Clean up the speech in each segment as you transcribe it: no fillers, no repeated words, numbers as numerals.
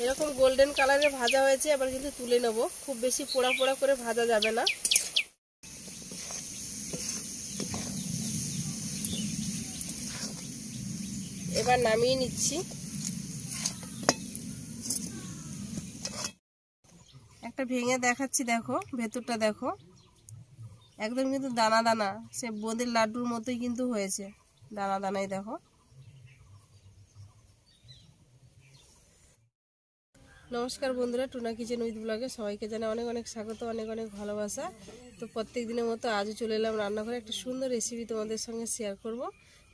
এরকম গোল্ডেন কালারে ভাজা হয়েছে, এবার কিন্তু তুলে নেব। খুব বেশি পোড়া পোড়া করে ভাজা যাবে না। এবার নামিয়ে নিচ্ছি। একটা ভেঙে দেখাচ্ছি, দেখো ভেতরটা দেখো, একদম কিন্তু দানা দানা, সে বোঁদের লাড্ডুর মতোই কিন্তু হয়েছে, দানা দানাই দেখো। নমস্কার বন্ধুরা, টুনা কিচেন উইথ ব্লগে সবাইকে জানাই অনেক অনেক স্বাগত, অনেক অনেক ভালোবাসা। তো প্রত্যেক দিনের মতো আজও চলে এলাম রান্নাঘরে, একটা সুন্দর রেসিপি তোমাদের সঙ্গে শেয়ার করব।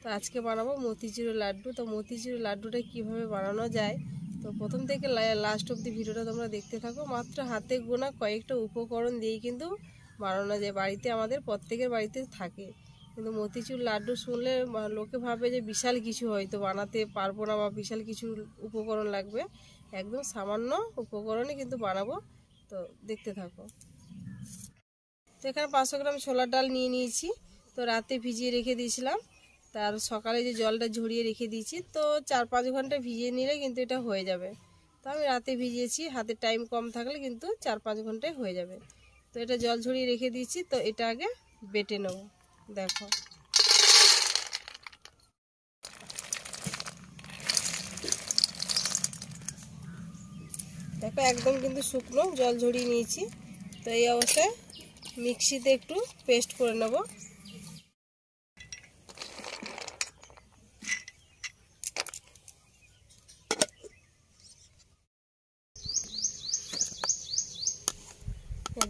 তো আজকে বানাবো মতিচুরের লাড্ডু। তো মতিচুরের লাড্ডুটা কিভাবে বানানো যায়, তো প্রথম থেকে লাস্ট অবধি ভিডিওটা তোমরা দেখতে থাকো। মাত্র হাতে গোনা কয়েকটা উপকরণ দিয়েই কিন্তু বানানো যায়, বাড়িতে আমাদের প্রত্যেকের বাড়িতে থাকে। কিন্তু মতিচুর লাড্ডু শুনলে লোকে ভাবে যে বিশাল কিছু হয়তো বানাতে পারবো না বা বিশাল কিছু উপকরণ লাগবে। একদম সামান্য উপকরণে কিন্তু বানাবো, তো দেখতে থাকো। তো এখানে 500 গ্রাম ছোলার ডাল নিয়ে নিয়েছি। তো রাতে ভিজিয়ে রেখে দিয়েছিলাম, তার সকালে যে জলটা ঝরিয়ে রেখে দিয়েছি। তো 4-5 ঘন্টা ভিজিয়ে নিলে কিন্তু এটা হয়ে যাবে। তো আমি রাতে ভিজিয়েছি, হাতে টাইম কম থাকলে কিন্তু 4-5 ঘন্টায় হয়ে যাবে। তো এটা জল ঝরিয়ে রেখে দিয়েছি। তো এটা আগে বেটে নেব। দেখো দেখো একদম কিন্তু শুকনো, জল ঝরিয়ে নিয়েছি। তো এই অবস্থায় মিক্সিতে একটু পেস্ট করে নেব।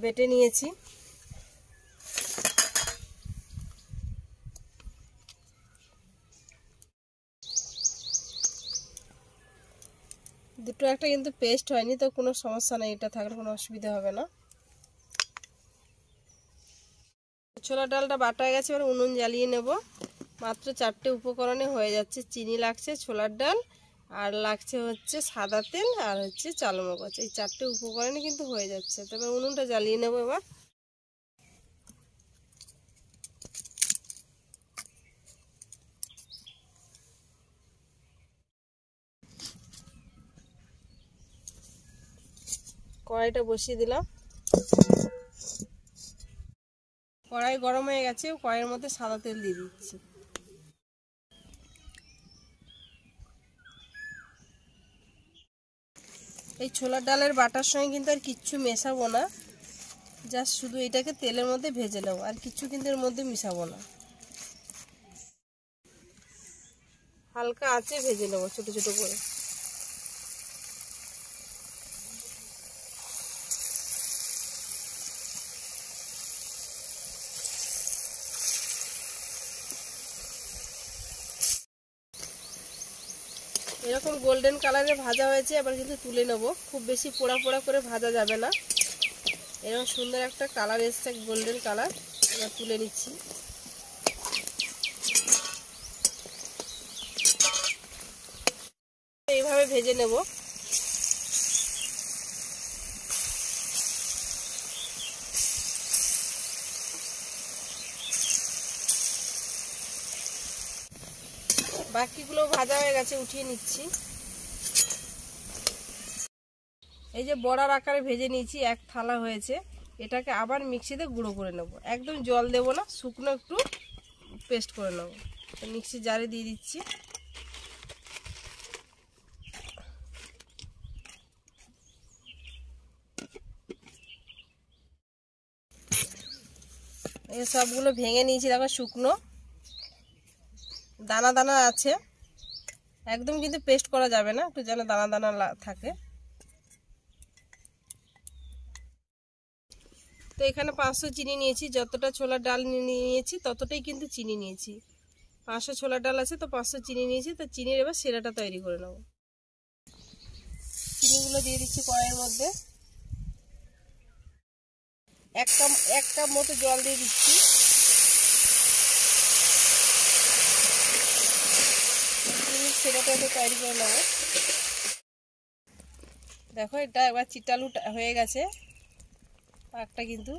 বেটে নিয়েছি। দুটো একটা কিন্তু পেস্ট হয়নি, তো কোনো সমস্যা নেই, এটা থাকলে কোনো অসুবিধা হবে না। ছোলার ডালটা বাটা হয়ে গেছে, এবার উনুন জ্বালিয়ে নেব। মাত্র 4টে উপকরণে হয়ে যাচ্ছে। চিনি লাগছে, ছোলার ডাল, আর লাগছে হচ্ছে সাদা তেল, আর হচ্ছে চালমগজ। এই 4টে উপকরণে কিন্তু হয়ে যাচ্ছে। তবে উনুনটা জ্বালিয়ে নেব এবার। কড়াইটা বসিয়ে দিলাম। কড়াই গরম হয়ে গেছে, কড়াইয়ের মধ্যে সাদা তেল দিয়ে দিচ্ছি। এই ছোলার ডালের বাটার সঙ্গে কিন্তু আর কিচ্ছু মেশাবো না, জাস্ট শুধু এটাকে তেলের মধ্যে ভেজে নেবো, আর কিছু কিন্তু এর মধ্যে মিশাবো না। হালকা আঁচে ভেজে নেবো ছোট ছোট করে। এরকম গোল্ডেন কালারে ভাজা হয়েছে, এবার কিন্তু তুলে নেব। খুব বেশি পোড়া পোড়া করে ভাজা যাবে না। এরকম সুন্দর একটা কালার এসছে, গোল্ডেন কালার। এবার তুলে নিচ্ছি। এইভাবে ভেজে নেব। বাকিগুলো ভাজা হয়ে গেছে, উঠিয়ে নিচ্ছি। এই যে বড়ার আকারে ভেজে নিয়েছি, এক থালা হয়েছে। এটাকে আবার মিক্সিতে গুঁড়ো করে নেব। একদম জল দেব না, শুকনো একটু পেস্ট করে নেব। মিক্সি জারে দিয়ে দিচ্ছি। এই সবগুলো ভেঙে নিয়েছি, দেখো শুকনো দানা দানা আছে। একদম কিন্তু পেস্ট করা যাবে না, একটু যেন দানা দানা থাকে। তো এখানে 500 চিনি নিয়েছি, যতটা ছোলার ডাল নিয়েছি ততটাই কিন্তু চিনি নিয়েছি। 500 ছোলার ডাল আছে, তো 500 চিনি নিয়েছি। তো চিনির এবার সিরাটা তৈরি করে নেব। চিনিগুলো দিয়ে দিচ্ছি কড়াইয়ের মধ্যে। এক কাপ মতো জল দিয়ে দিচ্ছি। চিনির সিরাটা তৈরি করে নেব। দেখো এটা এবার চিটালু হয়ে গেছে পাকটা, কিন্তু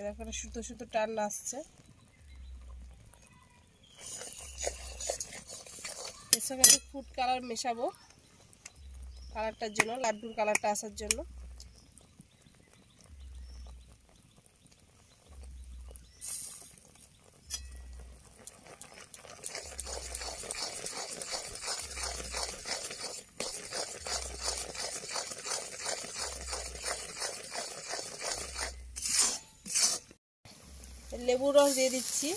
দেখো সুতো সুতো টান আসছে। এর সঙ্গে একটু ফুড কালার মেশাবো। কালারটার জন্য, লাড্ডুর কালারটা আসার জন্য। লেবুর রস দিয়ে দিচ্ছি।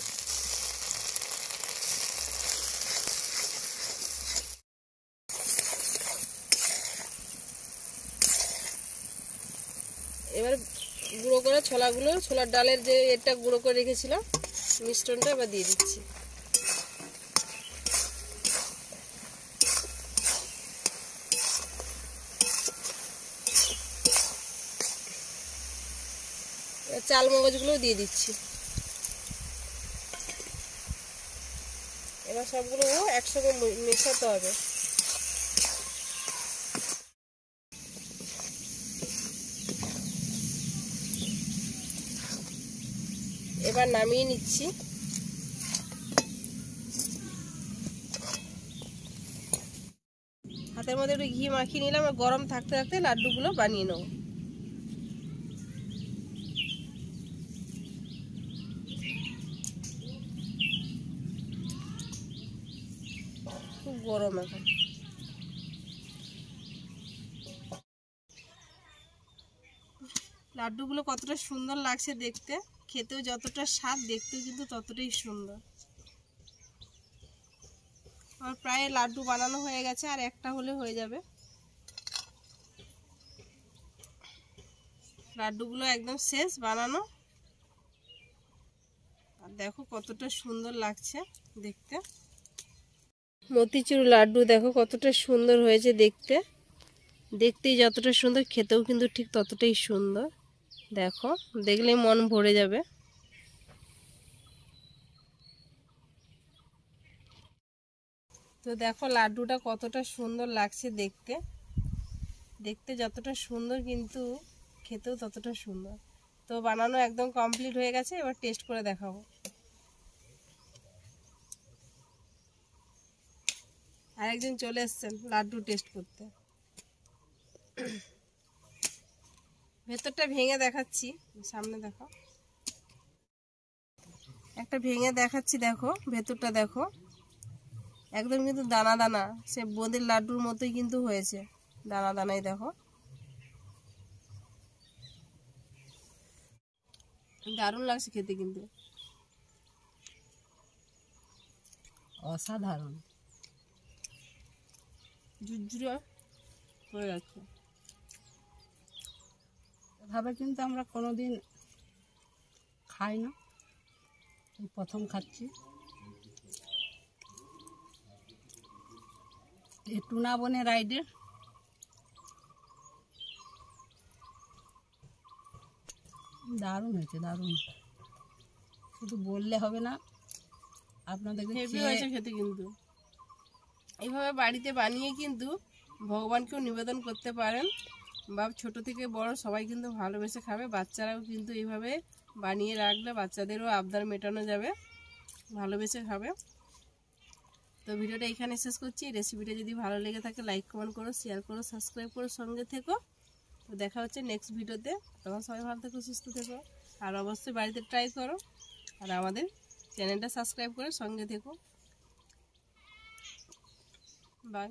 এবার গুঁড়ো করে ছোলার ডালের যে এটা গুঁড়ো করে রেখেছিলাম মিশ্রণটা এবার দিয়ে দিচ্ছি। চাল মগজগুলো দিয়ে দিচ্ছি। এবার সবগুলো একসঙ্গে মেশাতে হবে। এবার নামিয়ে নিচ্ছি। হাতের মধ্যে একটু ঘি মাখিয়ে নিলাম আর গরম থাকতে থাকতে লাড্ডুগুলো বানিয়ে নেব। খুব গরম এখন। লাড্ডুগুলো কতটা সুন্দর লাগছে দেখতে, খেতেও যতটা স্বাদ, দেখতেও কিন্তু ততটাই সুন্দর। আমার প্রায় লাড্ডু বানানো হয়ে গেছে, আর একটা হলে হয়ে যাবে। লাড্ডুগুলো একদম শেষ বানানো। আর দেখো কতটা সুন্দর লাগছে দেখতে। মতিচুর লাড্ডু দেখো কতটা সুন্দর হয়েছে দেখতে। দেখতেই যতটা সুন্দর, খেতেও কিন্তু ঠিক ততটাই সুন্দর। দেখো, দেখলেই মন ভরে যাবে। তো দেখো লাড্ডুটা কতটা সুন্দর লাগছে দেখতে। দেখতে যতটা সুন্দর কিন্তু খেতেও ততটা সুন্দর। তো বানানো একদম কমপ্লিট হয়ে গেছে, এবার টেস্ট করে দেখাবো। আরেকজন চলে এসছেন লাড্ডু টেস্ট করতে। ভেতরটা ভেঙে দেখাচ্ছি, সামনে দেখো। একটা ভেঙে দেখাচ্ছি, দেখো ভেতরটা দেখো একদম কিন্তু দানা দানা, সে বোঁদের লাড্ডুর মতোই কিন্তু হয়েছে, দানা দানাই দেখো। দারুণ লাগছে খেতে, কিন্তু অসাধারণ, ঝুরঝুরে হয়ে যাচ্ছে। এভাবে কিন্তু আমরা কোনোদিন খাই না, প্রথম খাচ্ছি। টুনা বনের রাইডে দারুণ হয়েছে, দারুণ। শুধু বললে হবে না, আপনাদেরকে খেতে। কিন্তু এইভাবে বাড়িতে বানিয়ে কিন্তু ভগবানকেও নিবেদন করতে পারেন, বা ছোট থেকে বড় সবাই কিন্তু ভালোবেসে খাবে। বাচ্চারাও কিন্তু এইভাবে বানিয়ে রাখলে বাচ্চাদেরও আবদার মেটানো যাবে, ভালোবেসে খাবে। তো ভিডিওটা এখানে শেষ করছি। রেসিপিটা যদি ভালো লেগে থাকে লাইক কমেন্ট করো, শেয়ার করো, সাবস্ক্রাইব করো, সঙ্গে থেকো। তো দেখা হচ্ছে নেক্সট ভিডিওতে। তখন সবাই ভালো থেকো, সুস্থ থেকো, আর অবশ্যই বাড়িতে ট্রাই করো, আর আমাদের চ্যানেলটা সাবস্ক্রাইব করে সঙ্গে থেকো। বাই।